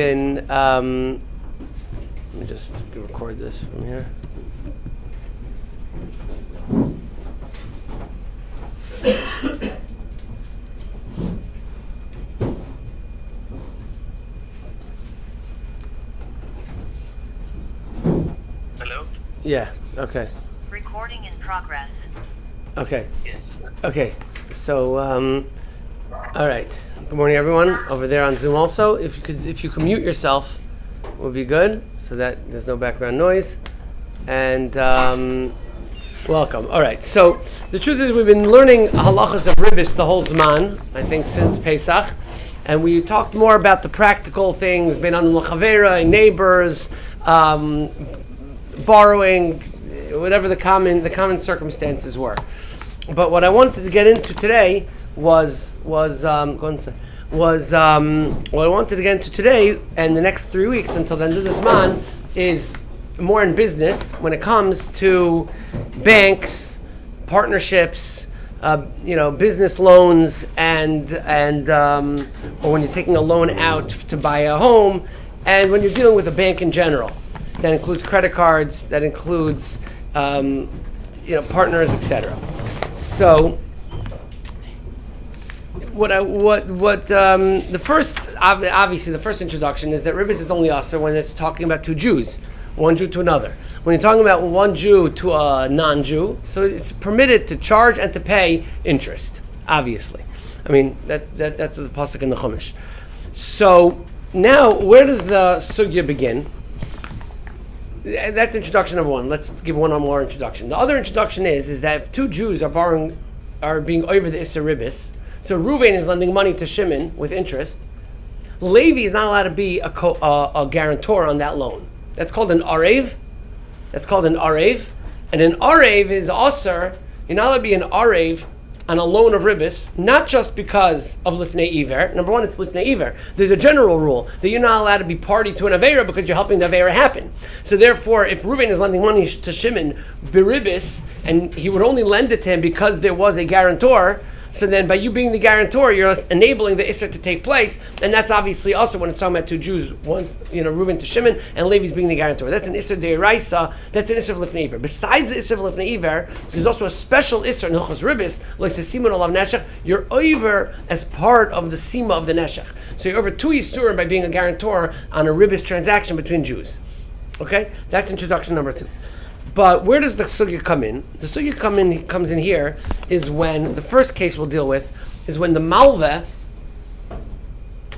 Let me just record this from here. Hello? Yeah, okay. Recording in progress. Okay. Yes. Okay. So, all right. Good morning, everyone. Over there on Zoom also. If you can mute yourself, would be good, so that there's no background noise. And welcome. All right. So the truth is, we've been learning halachos of ribis the whole zman, I think, since Pesach, and we talked more about the practical things, ben anu l'chavera, neighbors, borrowing, whatever the common circumstances were. But what I wanted to get into today was what I wanted to get into today and the next 3 weeks until the end of this month is more in business when it comes to banks, partnerships, business loans, and or when you're taking a loan out to buy a home, and when you're dealing with a bank in general. That includes credit cards. That includes partners, etc. So, the first introduction is that ribis is only asur when it's talking about two Jews, one Jew to another. When you're talking about one Jew to a non-Jew, so it's permitted to charge and to pay interest. Obviously, I mean that's the pasuk in the Chumash. So now, where does the sugya begin? That's introduction number one. Let's give one more introduction. The other introduction is that if two Jews are being over the isur ribis, so Reuven is lending money to Shimon with interest, Levi is not allowed to be a guarantor on that loan. That's called an arev. And an arev is asur. You're not allowed to be an arev on a loan of ribis, not just because of lifnei iver. Number one, it's lifnei iver. There's a general rule that you're not allowed to be party to an avera because you're helping the avera happen. So therefore, if Reuven is lending money to Shimon biribis, and he would only lend it to him because there was a guarantor, so then by you being the guarantor, you're enabling the isur to take place, and that's obviously also when it's talking about two Jews, one, Reuven to Shimon, and Levi's being the guarantor. That's an isur deiraisa, that's an isur of lifnei iver. Besides the isur of lifnei iver, there's also a special isur in halachos ribis, like simun olav neshech, you're over as part of the sima of the neshech. So you're over two isurim by being a guarantor on a ribis transaction between Jews. Okay? That's introduction number two. But where does the sugya come in? The sugya comes in here is when the first case we'll deal with is when the malveh,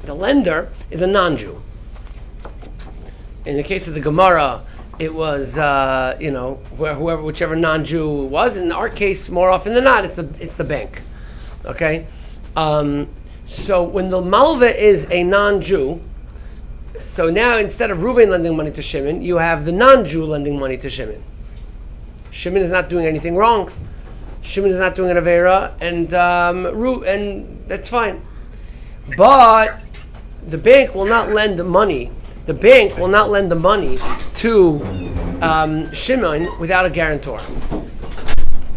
the lender, is a non-Jew. In the case of the Gemara, it was whichever non-Jew it was. In our case, more often than not, it's the bank. Okay, so when the malveh is a non-Jew, so now instead of Reuven lending money to Shimon, you have the non-Jew lending money to Shimon. Shimon is not doing anything wrong. Shimon is not doing an avera, and that's fine. But the bank will not lend the money. The bank will not lend the money to Shimon without a guarantor.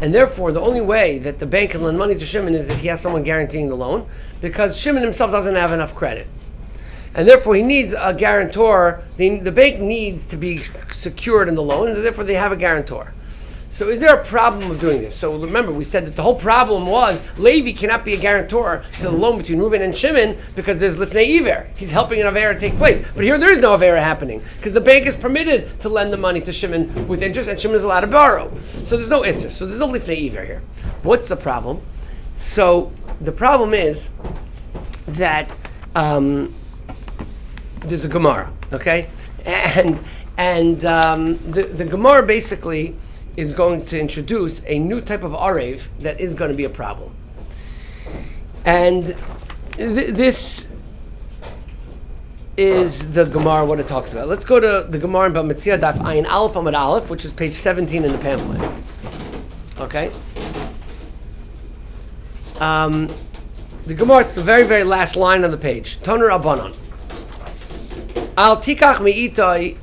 And therefore, the only way that the bank can lend money to Shimon is if he has someone guaranteeing the loan, because Shimon himself doesn't have enough credit. And therefore, he needs a guarantor. The bank needs to be secured in the loan, and therefore they have a guarantor. So is there a problem of doing this? So remember, we said that the whole problem was Levi cannot be a guarantor to the loan between Reuven and Shimon because there's lifnei iver. He's helping an avera take place. But here there is no avera happening because the bank is permitted to lend the money to Shimon with interest, and Shimon is allowed to borrow. So there's no isur. So there's no lifnei iver here. What's the problem? So the problem is that there's a Gemara, okay? And the Gemara basically is going to introduce a new type of arev that is going to be a problem. And this is the Gemara, what it talks about. Let's go to the Gemara in Bamitzia Daf Ayin Aleph Amud Aleph, which is page 17 in the pamphlet. Okay? The Gemara, it's the very, very last line on the page. Toner Abanon. Al tikach me'itoi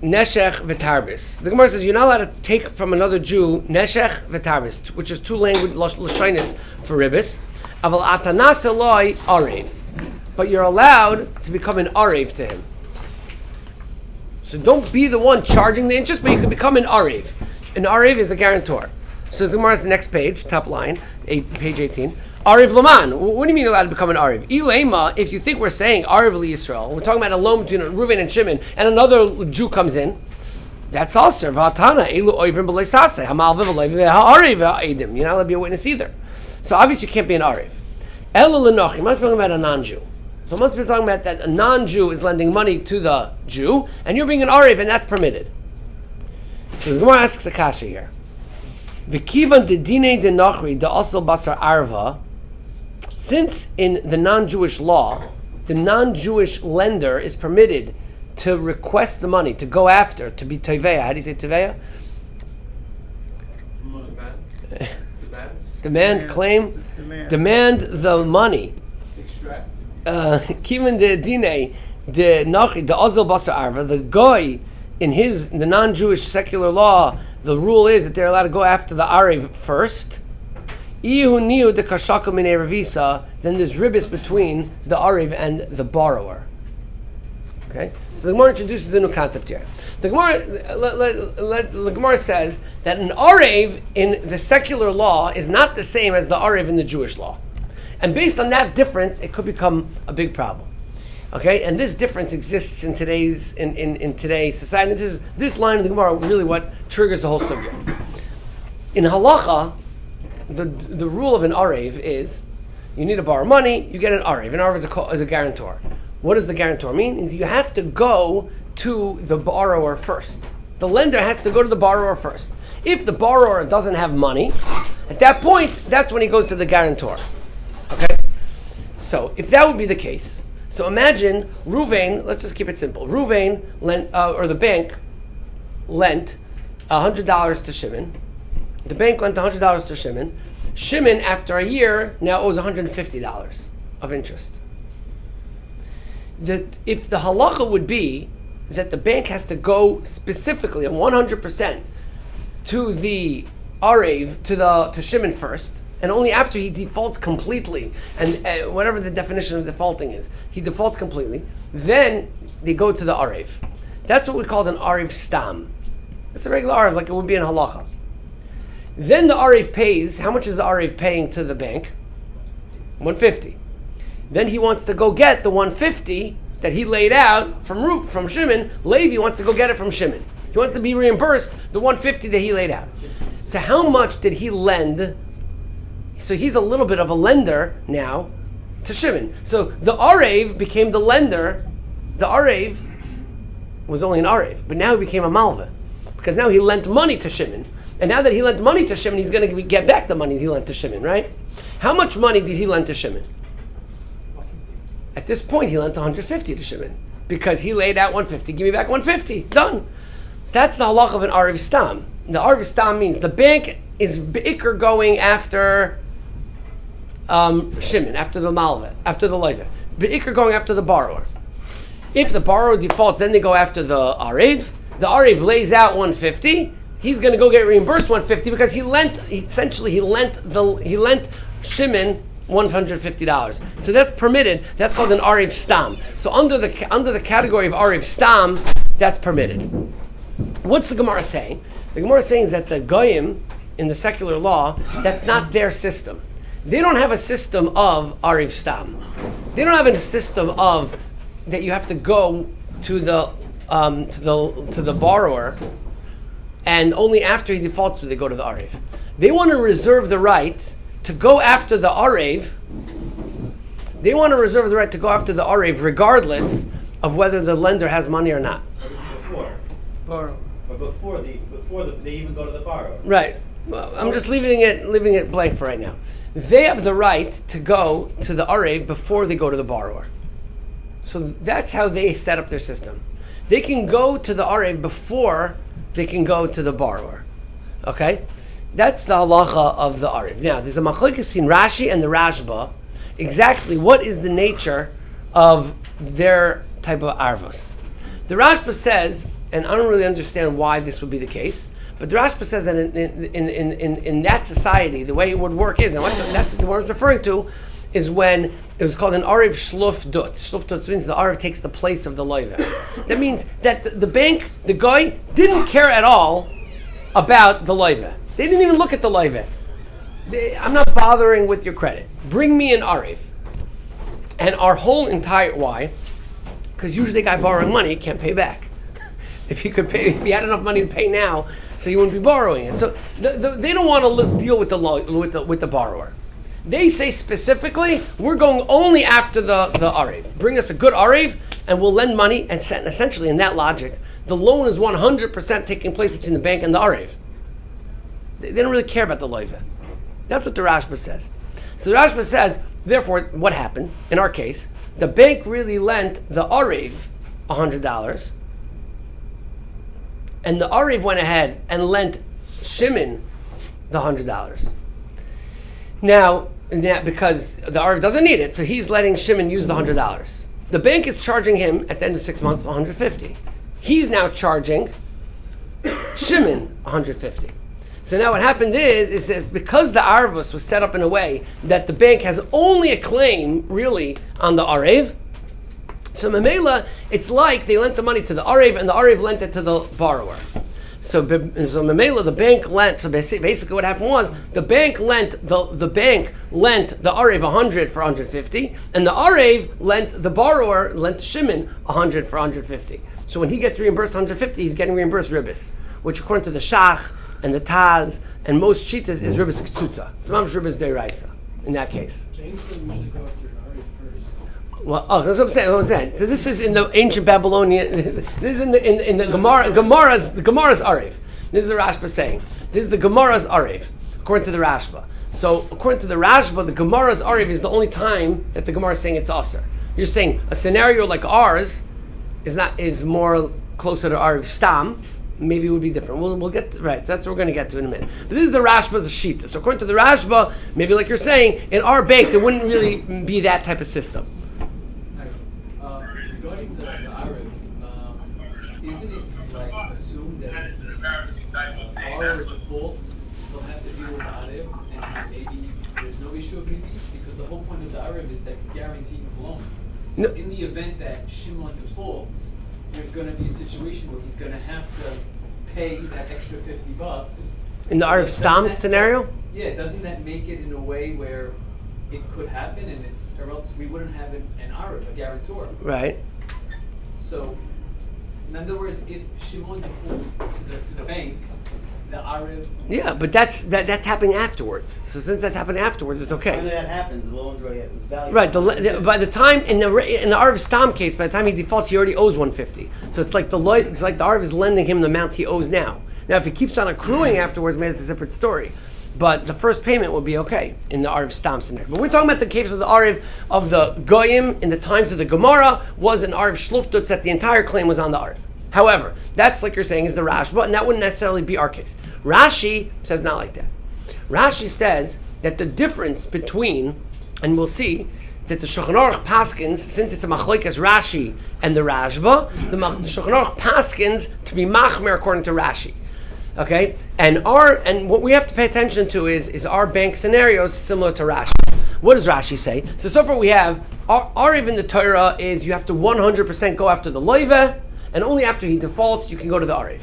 neshech v'tarbis. The Gemara says you're not allowed to take from another Jew neshech v'tarbis, which is two language lashonis for ribis. Aval atanas eloi arev, but you're allowed to become an arev to him. So don't be the one charging the interest, but you could become an arev. An arev is a guarantor. So Gemara's the next page, top line, page 18. Arev Laman. What do you mean you're allowed to become an arev? Ilema, if you think we're saying arev li Yisrael, we're talking about a loan between Reuven and Shimon, and another Jew comes in, that's also Vatana. Elu oivrim b'leisase hamal v'v'leiv ha'arev ha'edim. You're not allowed to be a witness either. So obviously you can't be an arev. Elu l'noch. You must be talking about a non-Jew. So it must be talking about that a non-Jew is lending money to the Jew, and you're being an arev, and that's permitted. So the Gemara asks a kasha here. V'kivan de dine de nochri de asel basar arva. Since in the non-Jewish law, the non-Jewish lender is permitted to request the money, to go after, to be teveya. How do you say teveya? Demand, claim, demand the money. Extract. Kivan de dine de nochi de azel basar arva. The goy in the non-Jewish secular law, the rule is that they're allowed to go after the arev first. Then there's ribis between the arev and the borrower. Okay, so the Gemara introduces a new concept here. The Gemara says that an arev in the secular law is not the same as the arev in the Jewish law, and based on that difference, it could become a big problem. Okay, and this difference exists in today's society. This line of the Gemara really what triggers the whole subject. In halacha, the rule of an arev is you need to borrow money, you get an arev. An arev is a guarantor. What does the guarantor mean? Is you have to go to the borrower first. The lender has to go to the borrower first. If the borrower doesn't have money, at that point, that's when he goes to the guarantor. Okay? So if that would be the case, so imagine Reuven, let's just keep it simple. Reuven lent, or the bank lent $100 to Shimon. The bank lent $100 to Shimon. Shimon, after a year, now owes $150 of interest. That if the halacha would be that the bank has to go specifically 100% to the arev, to Shimon first, and only after he defaults completely, and whatever the definition of defaulting is, he defaults completely, then they go to the arev. That's what we call an arev stam. It's a regular arev, like it would be in halacha. Then the arev pays. How much is the arev paying to the bank? $150. Then he wants to go get the $150 that he laid out from Shimon. Levi wants to go get it from Shimon. He wants to be reimbursed the $150 that he laid out. So how much did he lend? So he's a little bit of a lender now to Shimon. So the arev became the lender. The arev was only an arev, but now he became a malva because now he lent money to Shimon. And now that he lent money to Shimon, he's going to get back the money he lent to Shimon, right? How much money did he lend to Shimon? At this point, he lent $150 to Shimon because he laid out $150. Give me back $150. Done. So that's the halach of an arev stam. The arev stam means the bank is be'ikr going after Shimon, after the malva, after the loiva. Be'ikr going after the borrower. If the borrower defaults, then they go after the arev. The arev lays out $150. He's going to go get reimbursed $150 because he lent Shimon $150. So that's permitted. That's called an arev stam. So under the category of arev stam, that's permitted. What's the Gemara saying? The Gemara is saying that the goyim in the secular law, that's not their system. They don't have a system of arev stam. They don't have a system of that you have to go to the borrower, and only after he defaults do they go to the arev. They want to reserve the right to go after the arev. They want to reserve the right to go after the arev regardless of whether the lender has money or not. Borrow. But before they even go to the borrower. Right. Well, I'm just leaving it blank for right now. They have the right to go to the arev before they go to the borrower. So that's how they set up their system. They can go to the arev before they can go to the borrower. Okay? That's the halacha of the arev. Now, there's a machlokes in Rashi and the Rashba. Exactly what is the nature of their type of arvos? The Rashba says, and I don't really understand why this would be the case, but the Rashba says that in that society, the way it would work is, and that's what the word is referring to, is when it was called an Arev Shluf Dut. Shluf Dut means the Arev takes the place of the Loive. That means that the bank, the guy, didn't care at all about the Loive. They didn't even look at the Loive. I'm not bothering with your credit. Bring me an Arev. And our whole entire, why? Because usually the guy borrowing money can't pay back. If he could pay, if he had enough money to pay now, so he wouldn't be borrowing it. So they don't want to deal with the borrower. They say specifically, we're going only after the Arev. Bring us a good Arev, and we'll lend money. And essentially, in that logic, the loan is 100% taking place between the bank and the Arev. They don't really care about the loiva. That's what the Rashba says. So the Rashba says, therefore, what happened in our case? The bank really lent the Arev $100, and the Arev went ahead and lent Shimon the $100. Now, because the Arev doesn't need it, so he's letting Shimon use the $100. The bank is charging him at the end of 6 months $150. He's now charging Shimon $150. So now what happened is that because the Arvus was set up in a way that the bank has only a claim really on the Arev, so Memela, it's like they lent the money to the Arev and the Arev lent it to the borrower. So Memela, the bank lent. So basically, what happened was the bank lent the Arev 100 for 150, and the Arev lent the borrower Shimon 100 for 150. So when he gets reimbursed 150, he's getting reimbursed ribis, which according to the Shach and the Taz and most Shitas is ribis ktsutza. It's not ribis deiraisa in that case. James would usually go after an Arev first. Well, that's what I'm saying. So this is in the ancient Babylonian. This is in the Gemara's Arev. This is the Rashba saying. This is the Gemara's Arev, according to the Rashba. So according to the Rashba, the Gemara's Arev is the only time that the Gemara is saying it's aser. You're saying a scenario like ours is more closer to Arev Stam. Maybe it would be different. We'll get to, right. So that's what we're going to get to in a minute. But this is the Rashba's shita. So according to the Rashba, maybe like you're saying, in our banks it wouldn't really be that type of system. Regarding the Arev, isn't it like assumed that if borrower defaults, they'll have to deal with the Arev, and maybe there's no issue of ribis, because the whole point of the Arev is that it's guaranteed the loan. So in the event that Shimon defaults, there's going to be a situation where he's going to have to pay that extra $50. In the Arev Stam scenario? Yeah, doesn't that make it in a way where it could happen, and or else we wouldn't have an Arev, a guarantor. Right. So, in other words, if Shimon defaults to the bank, the Arev. Yeah, but that's happening afterwards. So since that's happening afterwards, it's okay. When that happens, the loan's already at value. Right. By the time in the Arev Stam case, by the time he defaults, he already owes $150. So it's like the Arev is lending him the amount he owes now. Now, if he keeps on accruing afterwards, maybe it's a separate story. But the first payment will be okay in the Arev Stam scenario. But we're talking about the case of the Arev of the Goyim in the times of the Gemara was an Arev Shlufdutz that the entire claim was on the Arev. However, that's like you're saying is the Rashba, and that wouldn't necessarily be our case. Rashi says not like that. Rashi says that the difference between, and we'll see, that the Shulchan Aruch paskins, since it's a machlokes Rashi and the Rashba, the Shulchan Aruch paskins to be machmer according to Rashi. Okay, and what we have to pay attention to is our bank scenarios similar to Rashi. What does Rashi say? So far we have Arev in the Torah is you have to 100% go after the loive, and only after he defaults you can go to the Arev.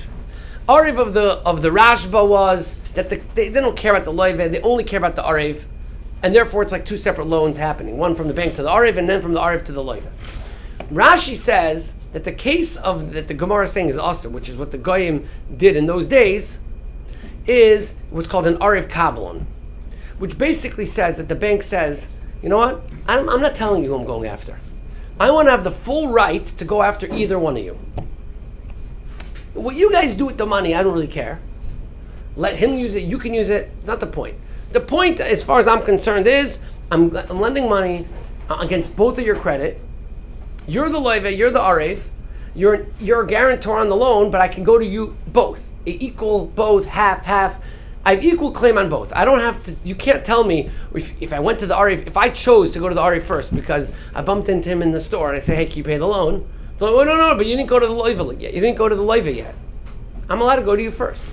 Arev of the Rashba was that they don't care about the loive, they only care about the Arev, and therefore it's like two separate loans happening, one from the bank to the Arev, and then from the Arev to the loive. Rashi says that the case of that the Gemara is saying is awesome, which is what the Goyim did in those days, is what's called an Arev Kabbalan, which basically says that the bank says, you know what, I'm not telling you who I'm going after. I want to have the full right to go after either one of you. What you guys do with the money, I don't really care. Let him use it, you can use it, it's not the point. The point, as far as I'm concerned, is I'm lending money against both of your credit. You're the loive, you're the Arev, you're a guarantor on the loan, but I can go to you both. Equal, both, half. I have equal claim on both. I don't have to, you can't tell me if I went to the Arev, if I chose to go to the Arev first because I bumped into him in the store and I say, hey, can you pay the loan? So, oh, no, but you didn't go to the loive yet. You didn't go to the loive yet. I'm allowed to go to you first.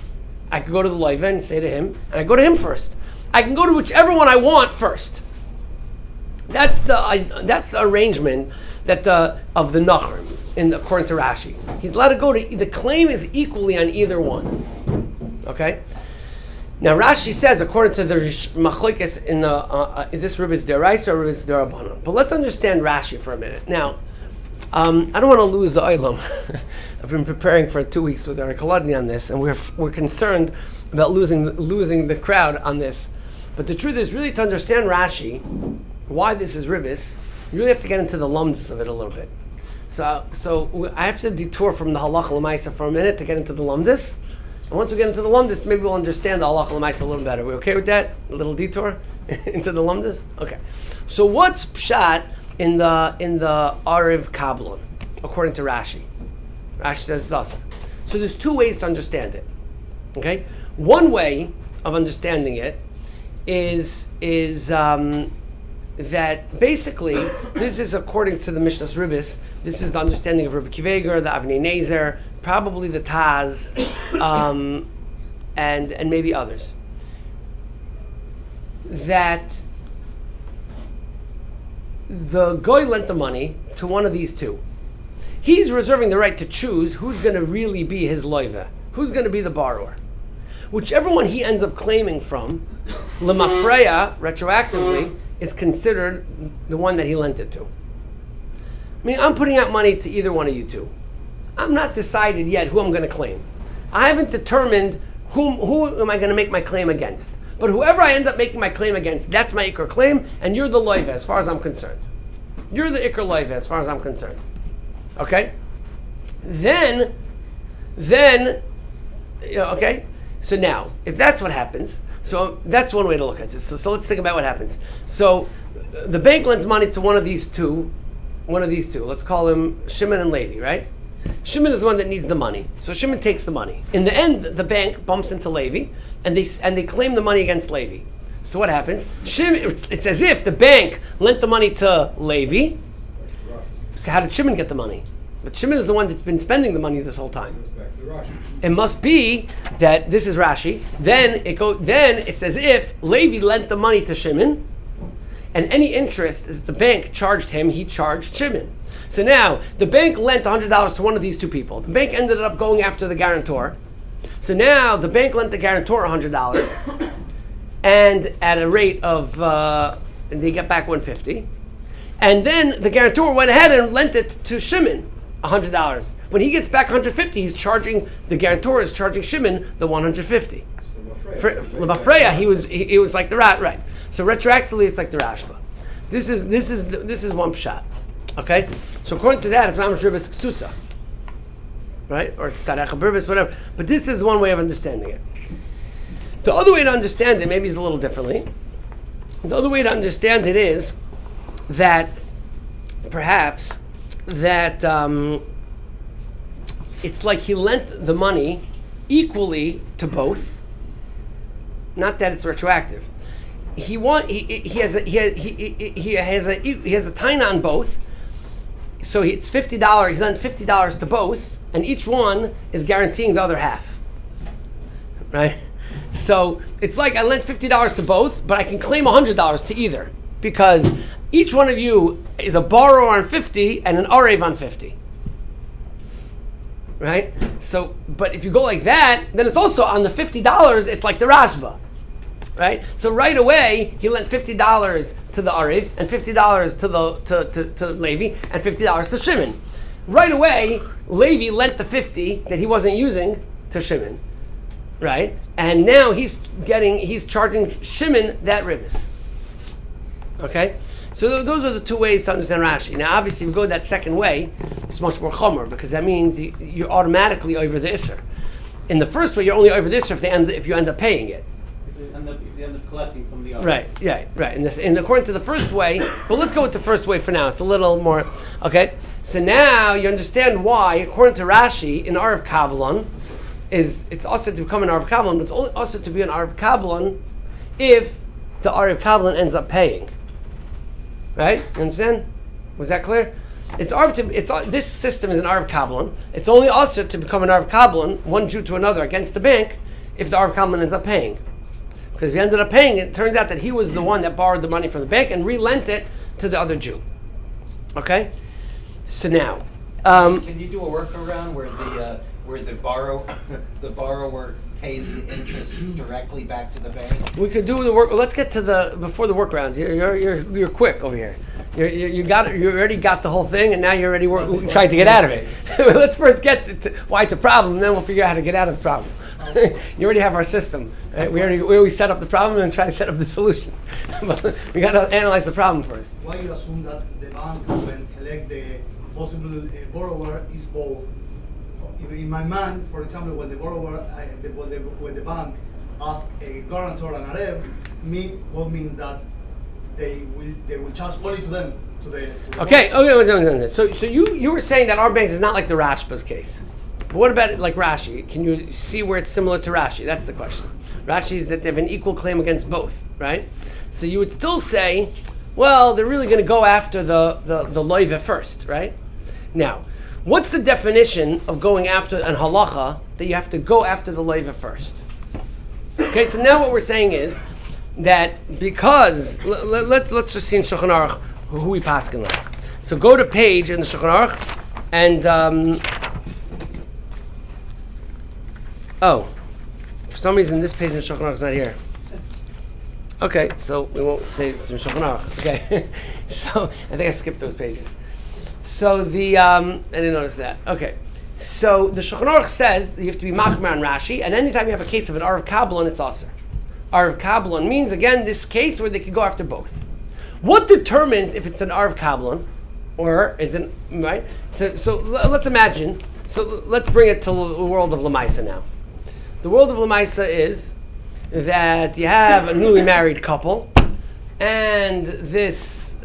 I could go to the loive and say to him, and I go to him first. I can go to whichever one I want first. That's the arrangement that of the nachrim according to Rashi. He's allowed to go to the claim is equally on either one. Okay. Now Rashi says according to the machlokes in the is this ribis deraisa or ribis derabanan? But let's understand Rashi for a minute. Now, I don't want to lose the olam. I've been preparing for 2 weeks with our Kaladni on this, and we're concerned about losing the crowd on this. But the truth is, really, to understand Rashi, why this is ribis, you really have to get into the lumdus of it a little bit. So I have to detour from the halacha l'maisa for a minute to get into the lumdus. And once we get into the lumdus, maybe we'll understand the halacha l'maisa a little better. We okay with that? A little detour into the lumdus? Okay. So what's pshat in the Ariv Kablon, according to Rashi? Rashi says it's awesome. So there's two ways to understand it. Okay? One way of understanding it is that basically this is according to the Mishnah's Ribis. This is the understanding of Rabbi Kiveger, the Avnei Nezer, probably the Taz, and maybe others. That the goy lent the money to one of these two. He's reserving the right to choose who's going to really be his loiva, who's going to be the borrower. Whichever one he ends up claiming from, lemafreya, retroactively, is considered the one that he lent it to. I mean, I'm putting out money to either one of you two. I'm not decided yet who I'm going to claim. I haven't determined who am I going to make my claim against. But whoever I end up making my claim against, that's my ikar claim, and you're the loiva as far as I'm concerned. You're the ikar loiva as far as I'm concerned. Okay? Then, okay? So now, if that's what happens, so that's one way to look at this. So let's think about what happens. So the bank lends money to one of these two. Let's call him Shimon and Levi, right? Shimon is the one that needs the money. So Shimon takes the money. In the end, the bank bumps into Levi, and they claim the money against Levi. So what happens? It's as if the bank lent the money to Levi. So how did Shimon get the money? But Shimon is the one that's been spending the money this whole time. It must be that this is Rashi. Then it's as if Levi lent the money to Shimon, and any interest that the bank charged him, he charged Shimon. So now the bank lent $100 to one of these two people. The bank ended up going after the guarantor. So now the bank lent the guarantor $100, and at a rate of they get back $150, and then the guarantor went ahead and lent it to Shimon. $100. When he gets back $150, the guarantor is charging Shimon the $150. L'mafreya, he was like the rat, right? So retroactively, it's like the Rashba. This is one pshat. Okay, so according to that, it's mamash ribis ksutza, right? Or tzarech ribis, whatever. But this is one way of understanding it. The other way to understand it, maybe is a little differently. The other way to understand it is that perhaps that it's like he lent the money equally to both. Not that it's retroactive. He has a taina on both. So it's $50. He lent $50 to both, and each one is guaranteeing the other half. Right? So it's like I lent $50 to both, but I can claim $100 to either, because each one of you is a borrower on 50 and an arev on 50. Right? So, but if you go like that, then it's also on the $50, it's like the Rashba. Right? So right away, he lent $50 to the arev and $50 to Levi and $50 to Shimon. Right away, Levi lent the 50 that he wasn't using to Shimon. Right? And now he's charging Shimon that ribis. Okay? So those are the two ways to understand Rashi. Now, obviously, if you go that second way, it's much more chomer, because that means you're automatically over the Isser. In the first way, you're only over the Isser if you end up paying it. If you end up collecting from the other. Right. And according to the first way, but let's go with the first way for now. It's a little more, okay? So now you understand why, according to Rashi, in Arav Kabbalah, it's also to become an Arav Kabbalah, but it's only also to be an Arav Kabbalah if the Arav Kabbalah ends up paying. Right? You understand? Was that clear? This system is an Arav Kabbalah. It's only also to become an Arav Kabbalah, one Jew to another against the bank, if the Arav Kabbalah ends up paying. Because if he ended up paying, it turns out that he was the one that borrowed the money from the bank and relent it to the other Jew. Okay? So now, Can you do a workaround where the borrower pays the interest directly back to the bank? we could do the work. Well, let's get to before the workarounds. You're quick over here. You already got the whole thing, and now you're already trying to get out of it. Let's first get to why it's a problem, and then we'll figure out how to get out of the problem. You already have our system. Right? We always set up the problem and try to set up the solution. But we got to analyze the problem first. Why you assume that the bank, when select the possible borrower, is both? In my mind, for example, when the borrower, when the bank asks a guarantor and arev, what means that they will charge only to them. Okay. So you were saying that our bank is not like the Rashba's case. But what about it like Rashi? Can you see where it's similar to Rashi? That's the question. Rashi is that they have an equal claim against both, right? So you would still say, well, they're really going to go after the loiva first, right? Now, what's the definition of going after an halacha that you have to go after the loiva first? Okay, so now what we're saying is that because let's just see in Shulchan Aruch who we paskin like. So go to page in the Shulchan Aruch and for some reason this page in Shulchan Aruch is not here. Okay, so we won't say it's in Shulchan Aruch. Okay, so I think I skipped those pages. So I didn't notice that. Okay, so the Shulchan Aruch says that you have to be machmer on Rashi, and anytime you have a case of an Arav Kabbalon, it's aser. Arav Kabbalon means, again, this case where they could go after both. What determines if it's an Arav Kabbalon, or is it, right? So let's imagine, so let's bring it to the world of Lamaisa now. The world of Lamaisa is that you have a newly married couple, and this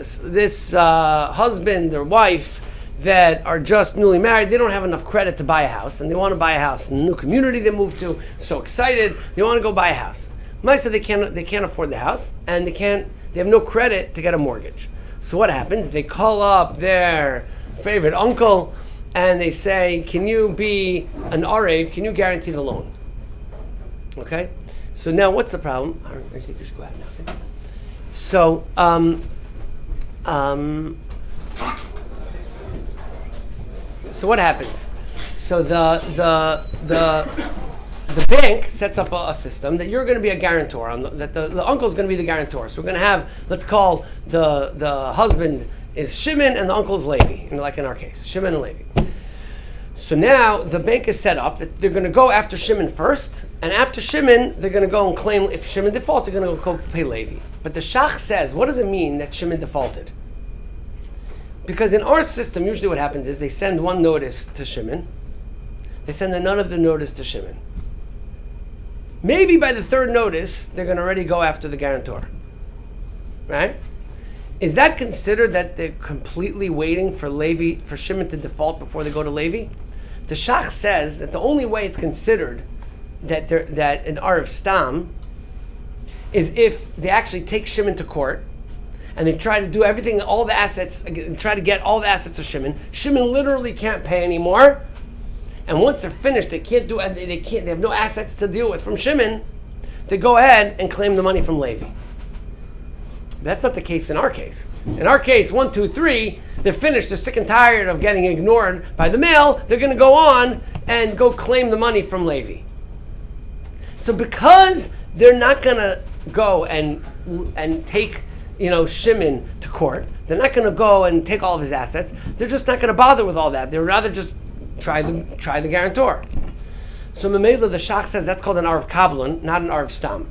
husband or wife that are just newly married, they don't have enough credit to buy a house, and they want to buy a house in a new community they moved to, so excited, they want to go buy a house. Lamaisa, they can't afford the house, and they have no credit to get a mortgage. So what happens? They call up their favorite uncle, and they say, can you be an Arev? Can you guarantee the loan? Okay? So now what's the problem? I think you should go ahead now. Okay? So, so what happens? So the bank sets up a system that you're going to be a guarantor, that the uncle is going to be the guarantor. So we're going to have, let's call the husband is Shimon and the uncle is Levi, like in our case, Shimon and Levi. So now the bank is set up that they're going to go after Shimon first, and after Shimon, they're going to go and claim, if Shimon defaults, they're going to go pay Levi. But the Shach says, what does it mean that Shimon defaulted? Because in our system, usually what happens is they send one notice to Shimon, they send another notice to Shimon. Maybe by the third notice, they're going to already go after the guarantor. Right? Is that considered that they're completely waiting for Shimon to default before they go to Levi? The Shach says that the only way it's considered that an Arav Stam is if they actually take Shimon to court and they try to do everything, all the assets, try to get all the assets of Shimon. Shimon literally can't pay anymore. And once they're finished, they have no assets to deal with from Shimon, to go ahead and claim the money from Levi. That's not the case in our case. In our case, 1, 2, 3, they're finished, they're sick and tired of getting ignored by the mail, they're going to go on and go claim the money from Levi. So because they're not going to go and take Shimon to court, they're not going to go and take all of his assets, they're just not going to bother with all that. They'd rather just try the guarantor. So Mamela, the Shach says that's called an Arav Kabbalon, not an Arav Stam.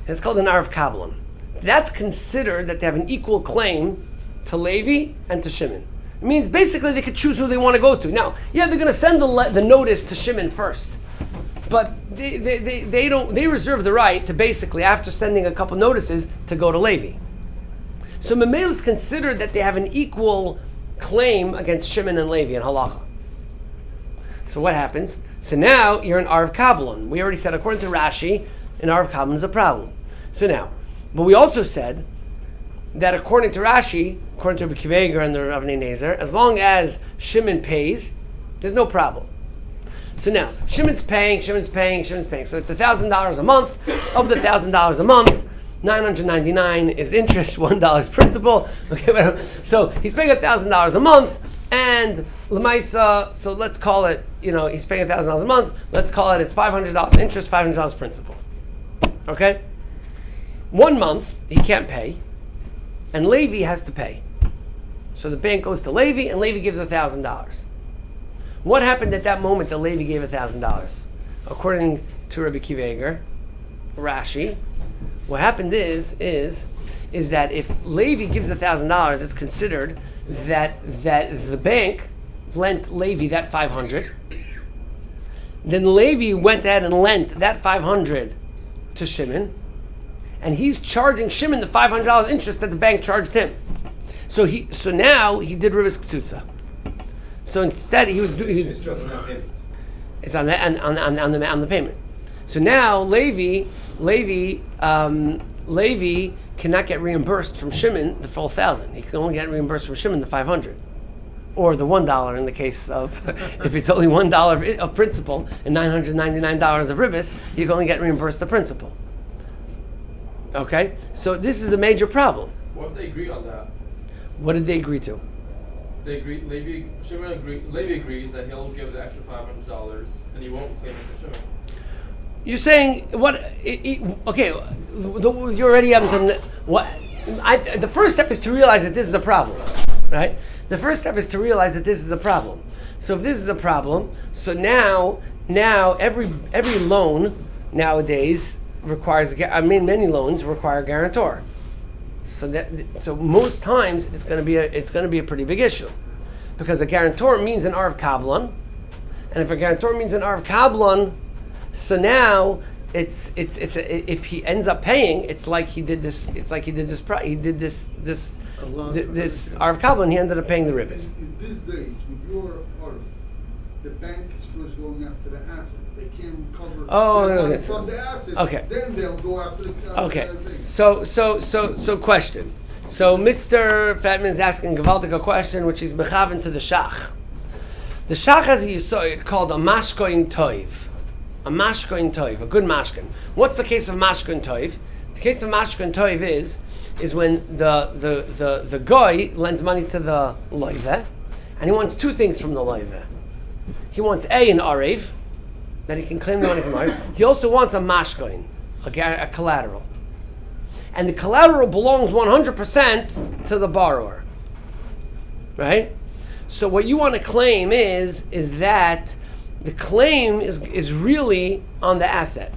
It's called an Arav Kabbalon. That's considered that they have an equal claim to Levi and to Shimon. It means basically they could choose who they want to go to. Now, yeah, they're going to send the notice to Shimon first, but they reserve the right to basically, after sending a couple notices, to go to Levi. So Mamela, it's considered that they have an equal claim against Shimon and Levi in halacha. So what happens? So now you're an Arav Kabbalon. We already said, according to Rashi, an Arav Kabbalon is a problem. So now, but we also said that according to Rashi, according to Rabbi Akiva Eiger and the Rav Nezer, as long as Shimon pays, there's no problem. So now, Shimon's paying. So it's $1,000 a month. Of the $1,000 a month, $999 is interest, $1 is principal. Okay, whatever. So he's paying $1,000 a month, and Lemaisa, so let's call it, he's paying $1,000 a month. Let's call it, it's $500 interest, $500 principal. Okay? 1 month he can't pay, and Levi has to pay. So the bank goes to Levi, and Levi gives $1,000. What happened at that moment that Levi gave $1,000? According to Rabbi Akiva Eiger, Rashi, what happened is that if Levi gives $1,000, it's considered that the bank lent Levi that $500. Then Levi went ahead and lent that $500 to Shimon, and he's charging Shimon the $500 interest that the bank charged him. So now he did ribis k'tutza. So instead It's just not him. it's on the payment. So now Levi cannot get reimbursed from Shimon the full 1,000. He can only get reimbursed from Shimon the 500, or the $1 in the case of if it's only $1 of principal and $999 of ribis, you can only get reimbursed the principal. Okay, so this is a major problem. What if they agree on that? What did they agree to? They agree. Levi agrees that he'll give the extra $500 and he won't claim it to Shimon. You're saying what? Okay, you already haven't. The first step is to realize that this is a problem, right? The first step is to realize that this is a problem. So if this is a problem, so now every loan nowadays requires. Many loans require a guarantor. So most times it's going to be a pretty big issue, because a guarantor means an Arv Kablan, and if a guarantor means an Arv Kablan, so now it's if he ends up paying, it's like he did this. It's like he did this Arv Kablan. He ended up paying the ribis. In these days, with your Arv, the bank is first going after the asset. They can't recover money from the asset. Okay. Then they'll go after the Okay. thing. So question. So Mr. Fatman is asking Gavaldik a question, which is mechaven to the Shach. The Shach has a yisoid called a mashkoin toiv. A mashkoin toiv, a good mashkin. What's the case of mashkoin toiv? The case of mashkoin toiv is when the guy lends money to the loiveh, and he wants two things from the loiveh. He wants an arev, that he can claim the money from arev. He also wants a mashkoin, a collateral. And the collateral belongs 100% to the borrower. Right? So what you want to claim is that the claim is really on the asset.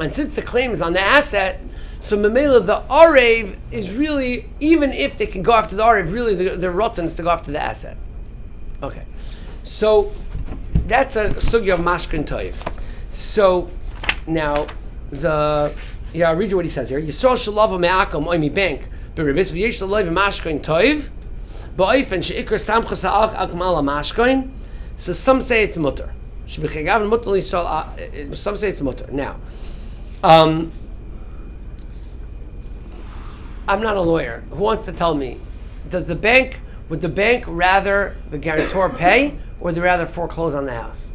And since the claim is on the asset, so Mamela, the Arev is really, even if they can go after the Arev, really the rotten is to go after the asset. Okay. So that's a sugya of mashkin toiv. So now I'll read you what he says here. Yisrael shalava me'akam oimi bank beribis v'yesh l'loiv mashkin toiv ba'ofen she'ikr samchus ha'alk akmal mashkin. So some say it's mutter. Some say it's mutter. Now, I'm not a lawyer. Who wants to tell me? Would the bank rather the guarantor pay, or would they rather foreclose on the house?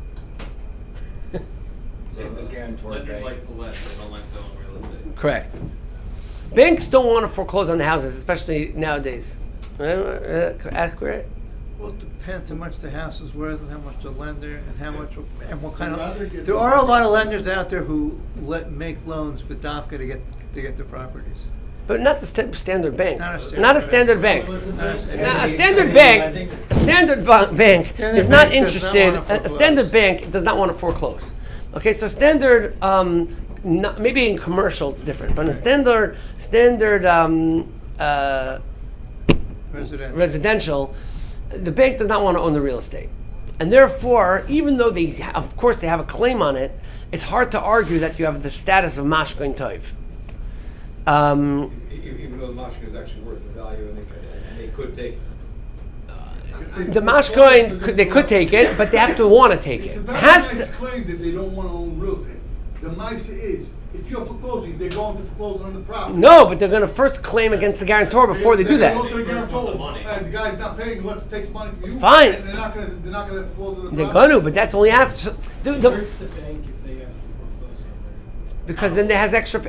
So the guarantor Lenders pay. like to lend, they don't like to own real estate. Correct. Banks don't want to foreclose on the houses, especially nowadays. Accurate? Well, it depends how much the house is worth and how much the lender and what kind I'd rather of. get There the- are a lot of lenders out there who make loans with DAFCA to get the properties. But not the standard bank. Not a Not a standard standard bank. bank. Now, a standard bank is Standard not bank does not interested. want to A standard bank does not want to foreclose. Okay, so standard, maybe in commercial it's different, but in standard residential, the bank does not want to own the real estate, and therefore, even though they have a claim on it, it's hard to argue that you have the status of mashkoin toiv. Even though the mashkin is actually worth the value, and they could take it. The mashkoin, they could take it, but they have to want to take It's it. a It very has nice to. claim that they don't want to own real estate. The mice is, if you're foreclosing, they're going to foreclose on the property. No, but they're going to first claim against the guarantor before they do They that. go to the guarantor, The money. and the guy's not paying, let's take money from you. Fine. And they're not gonna foreclose on the property. They're going to, but that's only after. Hurts the bank if they have to foreclose on because then there has extra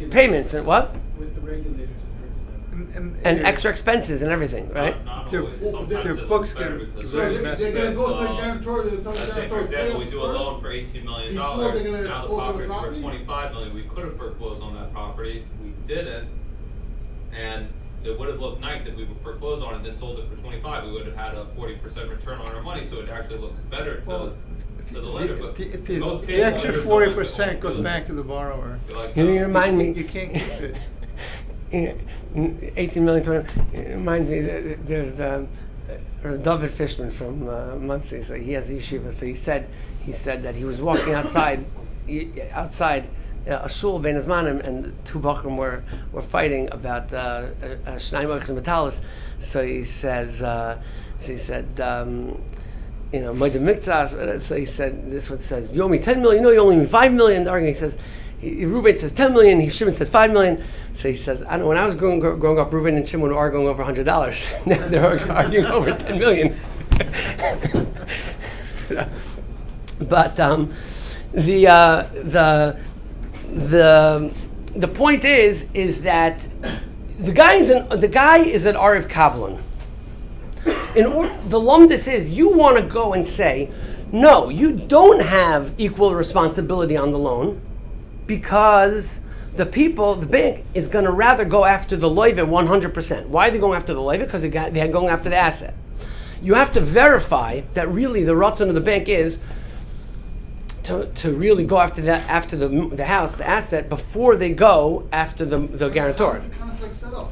payments and what? With the regulators, it hurts them. And extra expenses and everything, right? Not Their- always. Sometimes their it books looks better get because So very there's- they're gonna go to the Um, guarantor, they'll tell the Let's say, for guarantor, example, we pay do us a loan first. for $18 million. before they're gonna Now the foreclose on the property's worth property? $25 million. We could have foreclosed on that property. We didn't, and it would have looked nice if we would foreclose on it and then sold it for 25. We would have had a 40% return on our money, so it actually looks better to the lender. But in most The cases, extra lenders don't like to 40% goes foreclose. back to the borrower. They like You to- remind me. You can't keep it. 18 million. 20, it reminds me that there's David Fishman from Muncie. So he has yeshiva. So he said that he was walking outside a shul ben Azmanim, and two bachrim were fighting about Shnai Malchus and Metalis. So he says, Moed Miktzah. So he said, this one says, you owe me 10 million. No, you owe me 5 million. The argument, he says, Reuven says 10 million. Shimon says 5 million. So he says, I know when I was growing up, Reuven and Shimon were arguing over $100. Now they're arguing over 10 million. But the point is that the guy is an Ariv Kablan. The lumdus is you want to go and say, no, you don't have equal responsibility on the loan because the bank is going to rather go after the loive 100%. Why are they going after the loive? Because they're going after the asset. You have to verify that really the ratzon of the bank is to really go after the house, the asset, before they go after the guarantor. How's the contract set up?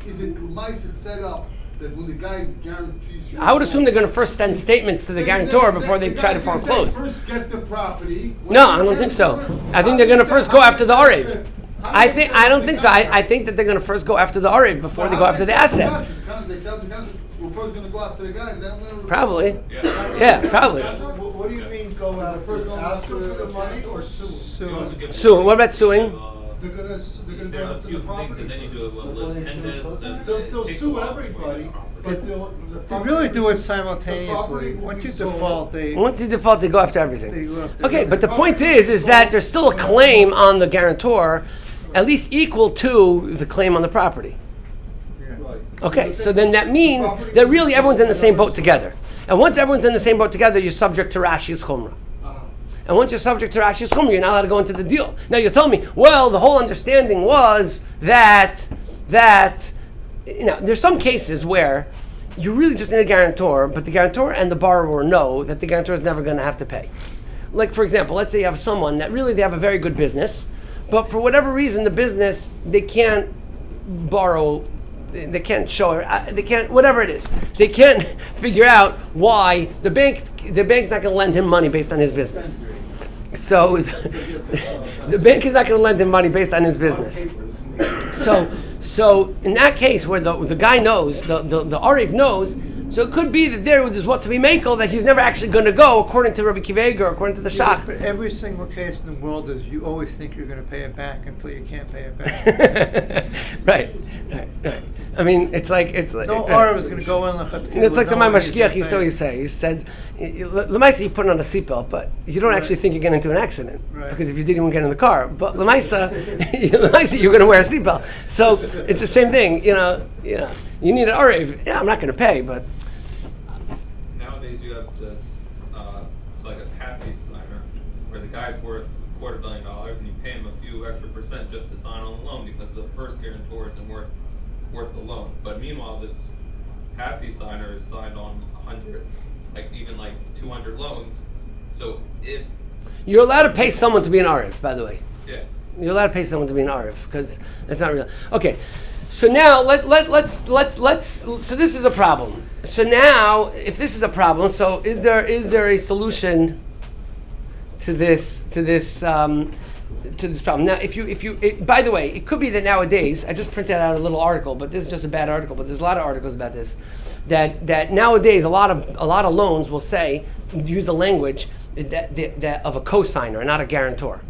Is it nice and set up that when the guy guarantees you? I would assume they're going to first send statements to the guarantor before they try to the guy's gonna foreclose. say, First get the property. No, I don't think so. I think they're going to first go after the Arev. I don't think so. I think that they're going to first go after the Arev before they go after the asset. They set up the contract. We're first going to go after the guy, and then we're Probably. Yeah. Yeah, probably. What do you mean go after? Ask for the money or sue? Sue. What about suing? They're gonna go There's a after few the things, property. and then you do a list pendants, and They'll it takes a sue while before you everybody, get the property. but They really do it the property simultaneously. will Once be you sold. default, they Once you default, they go after everything. They go after Okay, but the everything. point is that there's still a claim on the guarantor, at least equal to the claim on the property. Right. Okay, so then that means that really everyone's in the same boat together. And once everyone's in the same boat together, you're subject to Rashi's Chumrah. And once you're subject to Rashi's Chumrah, you're not allowed to go into the deal. Now you're telling me, well, the whole understanding was that there's some cases where you really just need a guarantor, but the guarantor and the borrower know that the guarantor is never going to have to pay. Like, for example, let's say you have someone that really they have a very good business, but for whatever reason, the business, they can't borrow, they can't show, they can't, whatever it is, they can't figure out why the bank's not going to lend him money based on his business. So the bank is not going to lend him money based on his business. So in that case, where the guy knows, the Ariv knows, so it could be that there is what to be makel that he's never actually going to go according to Rabbi Kiva or according to the Shach. But every single case in the world is you always think you're going to pay it back until you can't pay it back. Right. I mean, it's like No Arav is going to go in. It's like the Mashgiach used to always say. He says, "Lemaisa, you put on a seatbelt, but you don't actually think you're getting into an accident because if you did, you wouldn't get in the car. But Lemaisa, you're going to wear a seatbelt. So it's the same thing. You need an Arev. Yeah, I'm not going to pay, but Nowadays you have this, it's like a Patsy signer, where the guy's worth $250,000 and you pay him a few extra percent just to sign on the loan because the first guarantor isn't worth the loan. But meanwhile, this Patsy signer is signed on 100, even 200 loans. So if you're allowed to pay someone to be an Arev. By the way, yeah, you're allowed to pay someone to be an Arev because that's not real. Okay. So now let's. So this is a problem. So now, if this is a problem, so is there a solution to this problem? Now, by the way, it could be that nowadays I just printed out a little article, but this is just a bad article. But there's a lot of articles about this. That nowadays a lot of loans will use the language that of a cosigner, not a guarantor.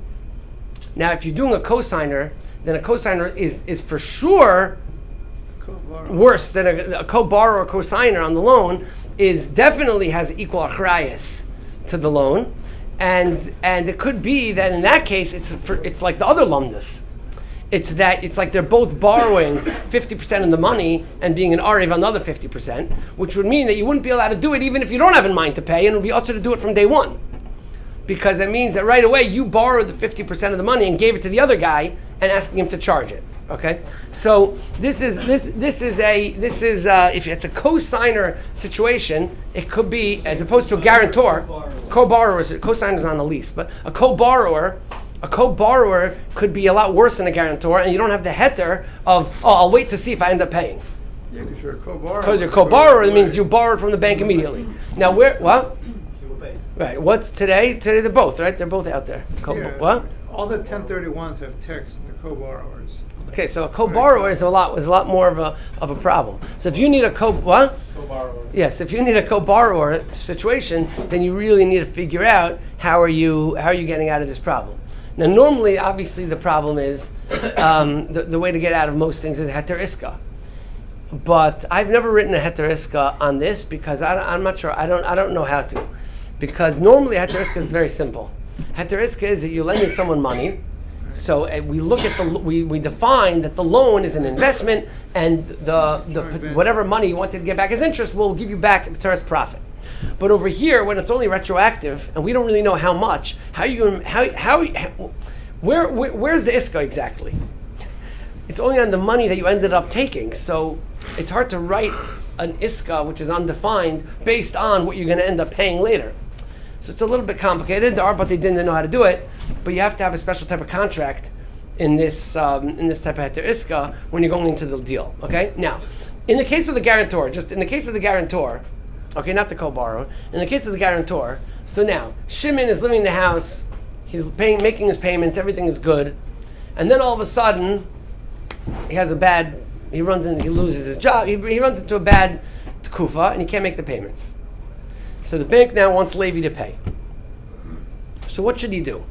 Now, if you're doing a cosigner, then a cosigner is for sure worse than a co-borrower or cosigner on the loan. Is definitely has equal achrayas to the loan, And it could be that in that case it's like the other lumdus. It's like they're both borrowing 50% of the money and being an arev on the other 50%, which would mean that you wouldn't be allowed to do it even if you don't have in mind to pay, and it would be also to do it from day one. Because it means that right away you borrowed the 50% of the money and gave it to the other guy and asking him to charge it. Okay, so this is if it's a co-signer situation, it could be as opposed to a guarantor. Co-borrower, co-signer is on the lease, but a co-borrower could be a lot worse than a guarantor, and you don't have the heter of I'll wait to see if I end up paying. Yeah, because you're a co-borrower. Because you're a co-borrower, it means you borrowed from the bank immediately. Now what? Right. What's today? Today they're both right. They're both out there. What? All the 1031s have text in the co-borrowers. Okay, so a co-borrower is a lot more of a problem. So if you need a co-borrower. Yes, if you need a co-borrower situation, then you really need to figure out how are you getting out of this problem. Now, normally, obviously, the problem is the way to get out of most things is heter iska. But I've never written a heter iska on this because I'm not sure. I don't know how to, because normally heter iska is very simple. Heter iska is that you're lending someone money. So we look at we define that the loan is an investment, and the whatever money you wanted to get back as interest will give you back B'teres profit. But over here, when it's only retroactive and we don't really know how much, where's the iska exactly? It's only on the money that you ended up taking, so it's hard to write an iska which is undefined based on what you're going to end up paying later. So it's a little bit complicated. There are, but they didn't know how to do it. But you have to have a special type of contract in this type of heter iska when you're going into the deal. Okay. Now, in the case of the guarantor, okay, not the co-borrower. In the case of the guarantor, so now Shimon is living in the house. He's making his payments. Everything is good, and then all of a sudden, he loses his job. He runs into a bad tekufa, and he can't make the payments. So the bank now wants Levi to pay. So what should he do?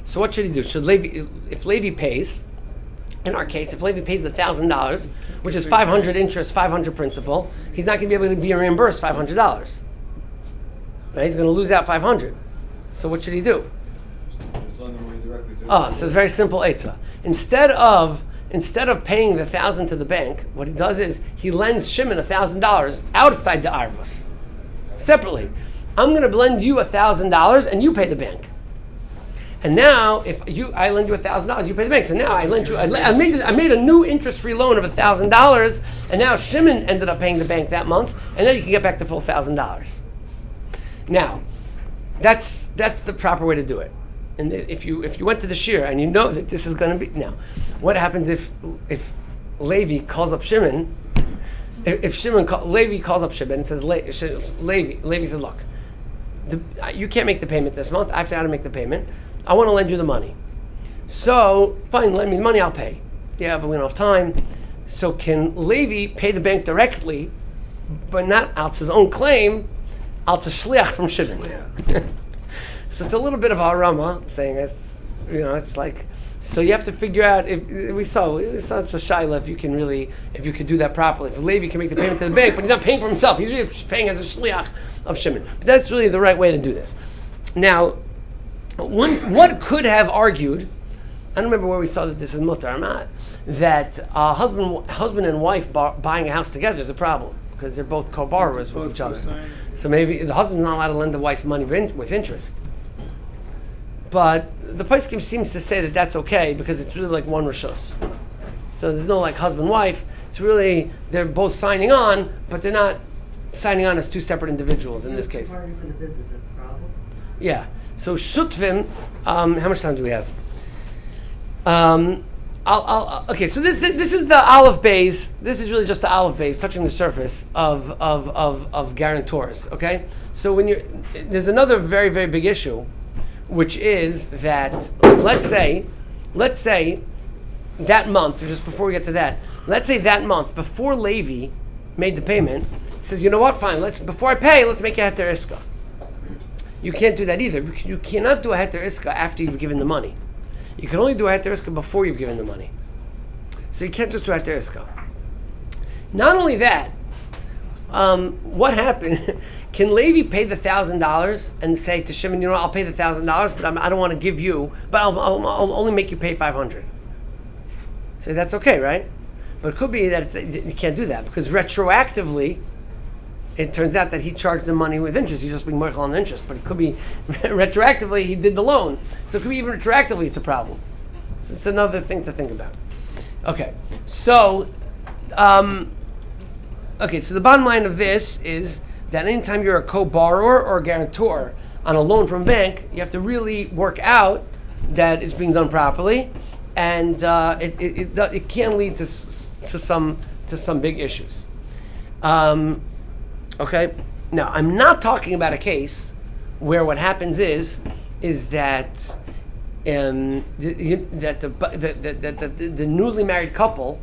Should Levi, if Levi pays, in our case, if Levi pays the $1,000, which is 500 interest, 500 principal, he's not going to be able to be reimbursed $500. Right? He's going to lose out 500. So what should he do? So it's a very simple eitzah. Instead of paying the $1,000 to the bank, what he does is he lends Shimon $1,000 outside the arvus. Separately, I'm going to lend you $1,000 and you pay the bank. And now, I lend you $1,000, you pay the bank. So now I made a new interest-free loan of $1,000, and now Shimon ended up paying the bank that month, and now you can get back the full $1,000. Now, that's the proper way to do it. And if you went to the shiur and you know that this is going to be now, what happens if Levi calls up Shimon? Levi calls up Shimon and says, Levi says, look, you can't make the payment this month. I have to make the payment. I want to lend you the money. So, fine, lend me the money, I'll pay. Yeah, but we don't have time. So can Levi pay the bank directly, but not out his own claim, out to shliach from Shimon? So it's a little bit of a rama saying it's like, so you have to figure out it's a shaila if you could do that properly. If Levi can make the payment to the bank, but he's not paying for himself, he's really paying as a shliach of Shimon. But that's really the right way to do this. Now, one could have argued, I don't remember where we saw that this is mutar or not, that husband and wife buying a house together is a problem because they're both co-borrowers with each other. So maybe the husband's not allowed to lend the wife money with interest. But the poskim seems to say that that's okay because it's really like one rishus. So there's no like husband-wife. It's really, they're both signing on, but they're not signing on as two separate individuals in this case. Parties in the business, that's the problem. Yeah. So shutvim, how much time do we have? Okay, so this is the olive bays. This is really just the olive bays touching the surface of guarantors. Okay, so there's another very, very big issue, which is that let's say that month, just before we get to that, let's say that month before Levi made the payment, he says, you know what? Fine, before I pay, let's make a heter iska. You can't do that either. You cannot do a heter iska after you've given the money. You can only do a heter iska before you've given the money. So you can't just do a heter iska. Not only that, what happened? Can Levi pay the $1,000 and say to Shimon, you know, I'll pay the $1,000, but I don't want to give you, but I'll only make you pay $500. So that's okay, right? But it could be that you can't do that because retroactively, it turns out that he charged the money with interest. He's just being mochel on the interest, but it could be retroactively he did the loan. So it could be even retroactively it's a problem. So it's another thing to think about. Okay, so so the bottom line of this is that anytime you're a co-borrower or a guarantor on a loan from a bank, you have to really work out that it's being done properly, and it can lead to some big issues. Okay. Now, I'm not talking about a case where what happens is that the newly married couple.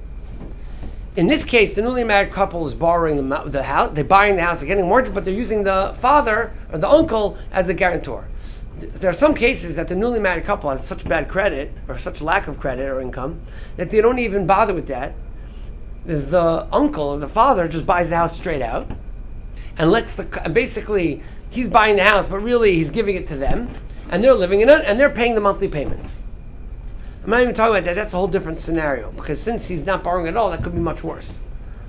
In this case, the newly married couple is borrowing the house. They're buying the house, they're getting a mortgage, but they're using the father or the uncle as a guarantor. There are some cases that the newly married couple has such bad credit or such lack of credit or income that they don't even bother with that. The uncle or the father just buys the house straight out and basically he's buying the house, but really he's giving it to them and they're living in it and they're paying the monthly payments. I'm not even talking about that. That's a whole different scenario because since he's not borrowing at all, that could be much worse.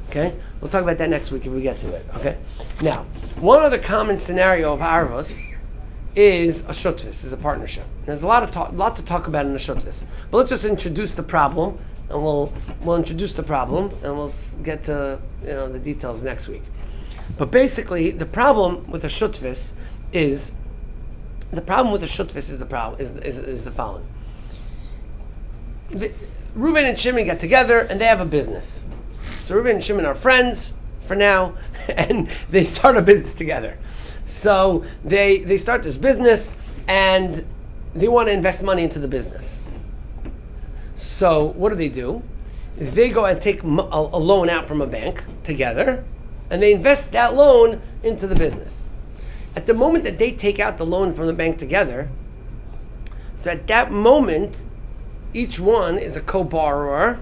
Okay? We'll talk about that next week if we get to it. Okay? Now, one other common scenario of arvos is a shutvis, is a partnership. And there's a lot to talk about in a shutvis. But let's just introduce the problem, and we'll introduce the problem, and we'll get to the details next week. But basically, the problem with a shutvis is the following. Reuben and Shimon get together and they have a business. So Reuben and Shimon are friends for now, and they start a business together. So they start this business and they want to invest money into the business. So what do? They go and take a loan out from a bank together, and they invest that loan into the business. At the moment that they take out the loan from the bank together, so at that moment, each one is a co-borrower,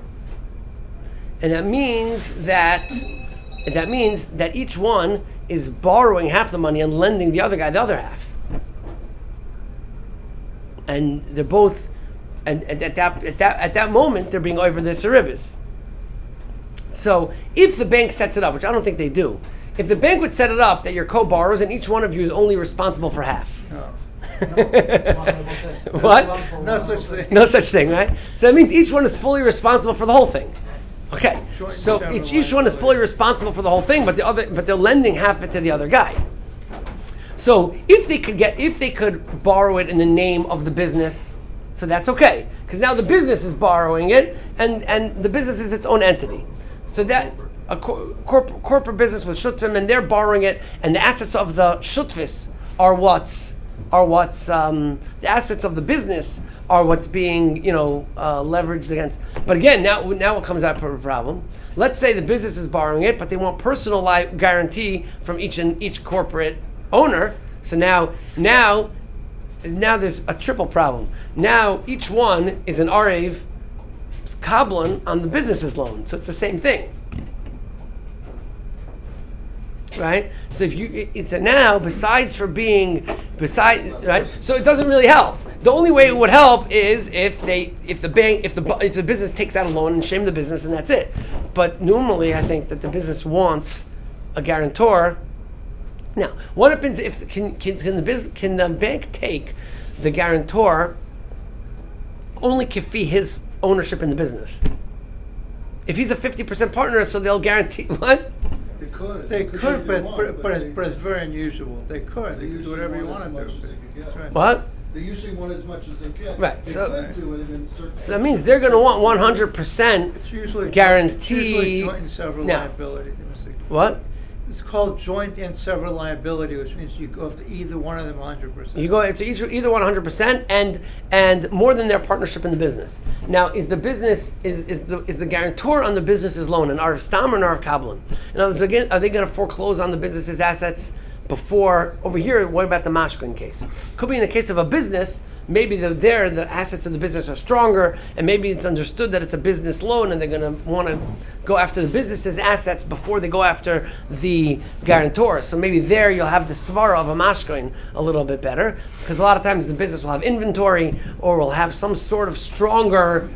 and that means that each one is borrowing half the money and lending the other guy the other half. And they're both, and at that moment they're being over this ribis. So if the bank sets it up, which I don't think they do, if the bank would set it up that you're co-borrowers and each one of you is only responsible for half. No. What? No such thing. No such thing, right? So that means each one is fully responsible for the whole thing. Okay. So each one is fully responsible for the whole thing, but they're lending half it to the other guy. So if they could borrow it in the name of the business, so that's okay, because now the business is borrowing it, and the business is its own entity. So that a corporate business with shutfim, and they're borrowing it, and the assets of the shutvis are what's the assets of the business are what's being leveraged against. But again, now what comes out of a problem? Let's say the business is borrowing it, but they want personal guarantee from each corporate owner. So now there's a triple problem. Now each one is an arev kablan on the business's loan, so it's the same thing. Right? So right? So it doesn't really help. The only way it would help is if the business takes out a loan and shame the business, and that's it. But normally I think that the business wants a guarantor. Now, what happens if can the bank take the guarantor only kifi his ownership in the business? If he's a 50% partner, so they'll guarantee what? They could, but it's very unusual. They could do whatever you want to do. That's right. What? They usually want as much as they can. Right. They So could do it in certain that means they're going to want 100% It's usually guarantee. joint and several Now, liability. what? It's called joint and several liability, which means you go after either one of them 100%. You go to either 100% and more than their partnership in the business. Now, is the business is the guarantor on the business's loan an arv stam or an arv kablan? In other words, again, are they going to foreclose on the business's assets before. Over here, what about the mashkin case? Could be in the case of a business. Maybe the assets of the business are stronger, and maybe it's understood that it's a business loan, and they're going to want to go after the business's assets before they go after the guarantor. So maybe there you'll have the svara of a mashkin a little bit better, because a lot of times the business will have inventory or will have some sort of stronger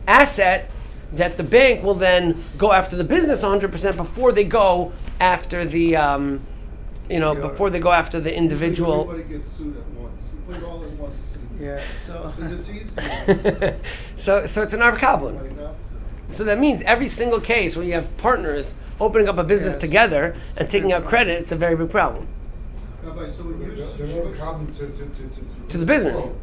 asset that the bank will then go after the business 100% before they go after the, before they go after the individual. Everybody gets sued at once. You put it all at once. Yeah, so. Because it's easy. so it's an arv kablan. So that means every single case where you have partners opening up a business together and taking out credit, it's a very big problem. Rabbi, so when They're more common To the business.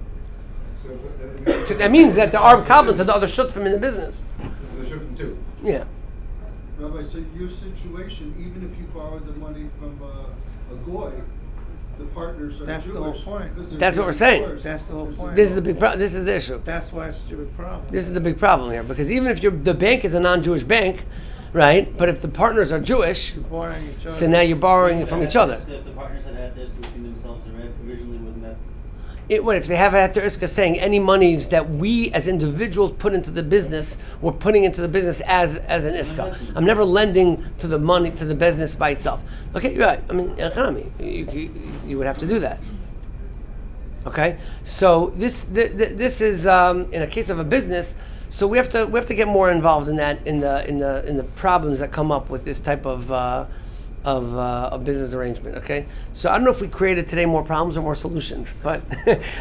So That means that the arv kablan to the other shutfim in the business. the shutfim too. Yeah. Rabbi, so your situation, even if you borrowed the money from a goy, the partners are That's Jewish. the whole point. 'cause they're That's what we're saying. guarantors. That's the whole point. This is the big this is the issue. That's why it's a stupid problem. This is the big problem here, because even if the bank is a non-Jewish bank, right? But if the partners are Jewish, You're borrowing each other. so now you're borrowing from each other. If the partners had this between themselves originally, wouldn't that? What if they have at their iska saying any monies that we as individuals put into the business, we're putting into the business as an iska. I'm never lending to the money to the business by itself. Okay, you're right. I mean, in economy, you would have to do that. Okay, so this is in a case of a business. So we have to get more involved in that in the problems that come up with this type of business arrangement. Okay, so I don't know if we created today more problems or more solutions, but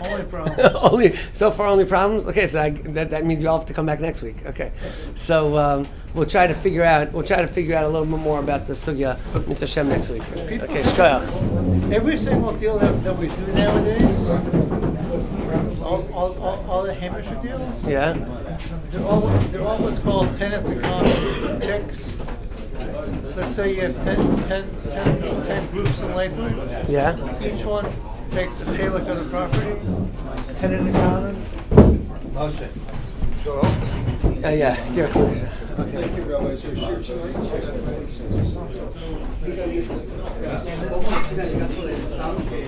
Only problems. only so far only problems. Okay, so that means you all have to come back next week. Okay, so we'll try to figure out a little bit more about the sugya mitzvah Shem next week. Okay, shkoyach. Every single deal that we do nowadays, all the Hamish deals, Yeah. they're all what's called tenants in common, TICs. Let's say you have 10 groups in Lakewood. Yeah. Each one takes a chalik of the property, tenant in common. Moshe. Yeah. Here. Thank you, Rabbi. So share tonight. En el caso del Estado, que